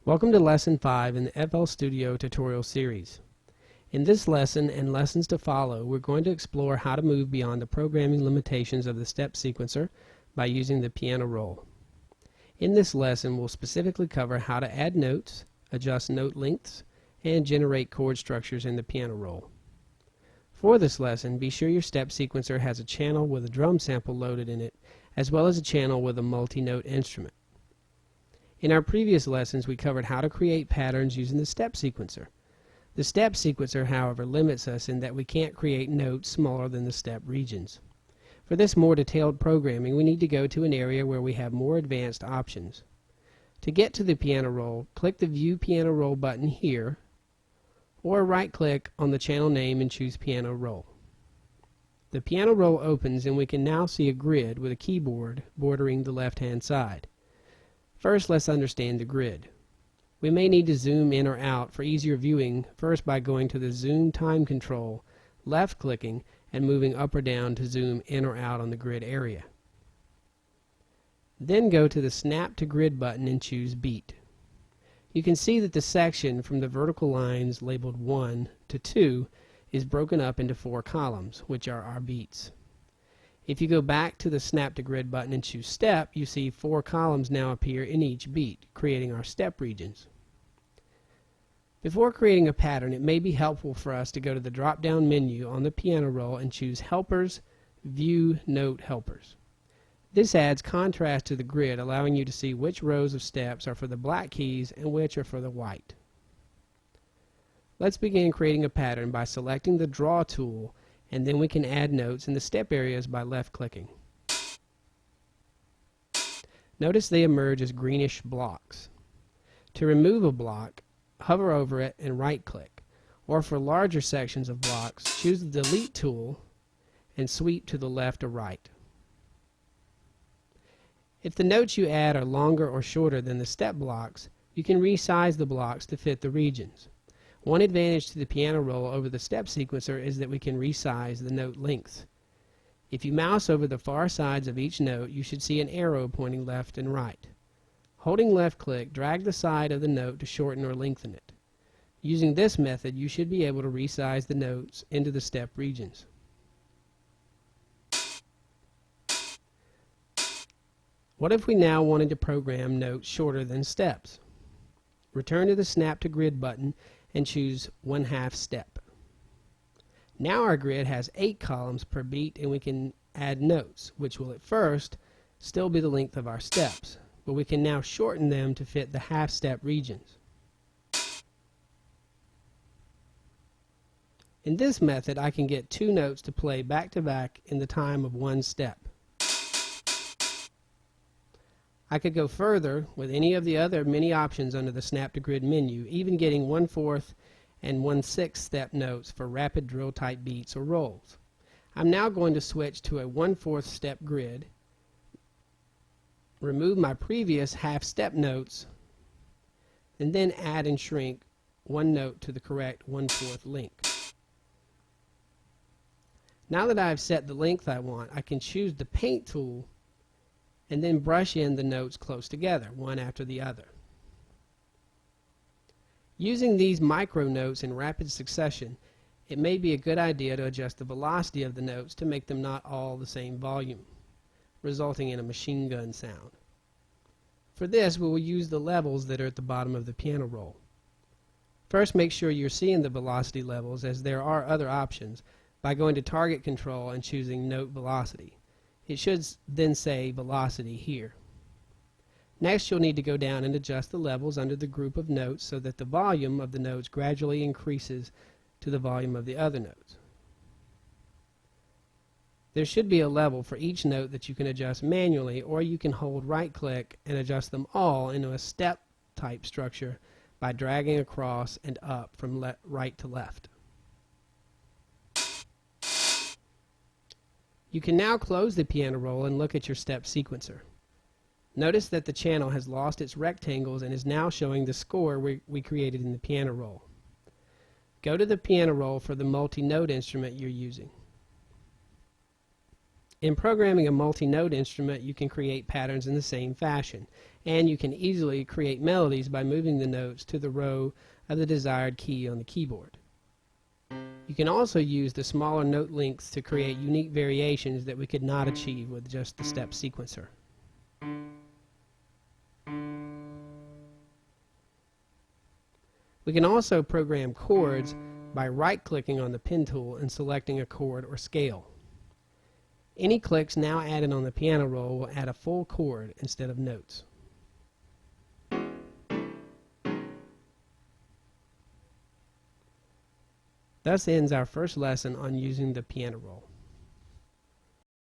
Welcome to Lesson 5 in the FL Studio tutorial series. In this lesson and lessons to follow, we're going to explore how to move beyond the programming limitations of the step sequencer by using the piano roll. In this lesson, we'll specifically cover how to add notes, adjust note lengths, and generate chord structures in the piano roll. For this lesson, be sure your step sequencer has a channel with a drum sample loaded in it, as well as a channel with a multi-note instrument. In our previous lessons, we covered how to create patterns using the step sequencer. The step sequencer, however, limits us in that we can't create notes smaller than the step regions. For this more detailed programming, we need to go to an area where we have more advanced options. To get to the piano roll, click the View Piano Roll button here, or right-click on the channel name and choose Piano Roll. The piano roll opens and we can now see a grid with a keyboard bordering the left-hand side. First, let's understand the grid. We may need to zoom in or out for easier viewing first by going to the Zoom Time control, left-clicking, and moving up or down to zoom in or out on the grid area. Then go to the Snap to Grid button and choose Beat. You can see that the section from the vertical lines labeled 1 to 2 is broken up into 4 columns, which are our beats. If you go back to the Snap to Grid button and choose Step, you see 4 columns now appear in each beat, creating our step regions. Before creating a pattern, it may be helpful for us to go to the drop-down menu on the piano roll and choose Helpers, View Note Helpers. This adds contrast to the grid, allowing you to see which rows of steps are for the black keys and which are for the white. Let's begin creating a pattern by selecting the Draw tool, and then we can add notes in the step areas by left-clicking. Notice they emerge as greenish blocks. To remove a block, hover over it and right-click, or for larger sections of blocks, choose the Delete tool and sweep to the left or right. If the notes you add are longer or shorter than the step blocks, you can resize the blocks to fit the regions. One advantage to the piano roll over the step sequencer is that we can resize the note length. If you mouse over the far sides of each note, you should see an arrow pointing left and right. Holding left-click, drag the side of the note to shorten or lengthen it. Using this method, you should be able to resize the notes into the step regions. What if we now wanted to program notes shorter than steps? Return to the Snap to Grid button and choose 1/2 step. Now our grid has 8 columns per beat, and we can add notes, which will at first still be the length of our steps, but we can now shorten them to fit the half-step regions. In this method, I can get 2 notes to play back-to-back in the time of 1 step. I could go further with any of the other many options under the Snap to Grid menu, even getting 1/4 and 1/6 step notes for rapid drill type beats or rolls. I'm now going to switch to a 1/4 step grid, remove my previous half step notes, and then add and shrink 1 note to the correct 1/4 length. Now that I've set the length I want, I can choose the Paint tool and then brush in the notes close together, one after the other. Using these micro notes in rapid succession, it may be a good idea to adjust the velocity of the notes to make them not all the same volume, resulting in a machine gun sound. For this, we will use the levels that are at the bottom of the piano roll. First, make sure you're seeing the velocity levels, as there are other options, by going to Target Control and choosing Note Velocity. It should then say velocity here. Next, you'll need to go down and adjust the levels under the group of notes so that the volume of the notes gradually increases to the volume of the other notes. There should be a level for each note that you can adjust manually, or you can hold right-click and adjust them all into a step-type structure by dragging across and up from right to left. You can now close the piano roll and look at your step sequencer. Notice that the channel has lost its rectangles and is now showing the score we created in the piano roll. Go to the piano roll for the multi-note instrument you're using. In programming a multi-note instrument, you can create patterns in the same fashion, and you can easily create melodies by moving the notes to the row of the desired key on the keyboard. You can also use the smaller note lengths to create unique variations that we could not achieve with just the step sequencer. We can also program chords by right-clicking on the pen tool and selecting a chord or scale. Any clicks now added on the piano roll will add a full chord instead of notes. Thus ends our first lesson on using the piano roll.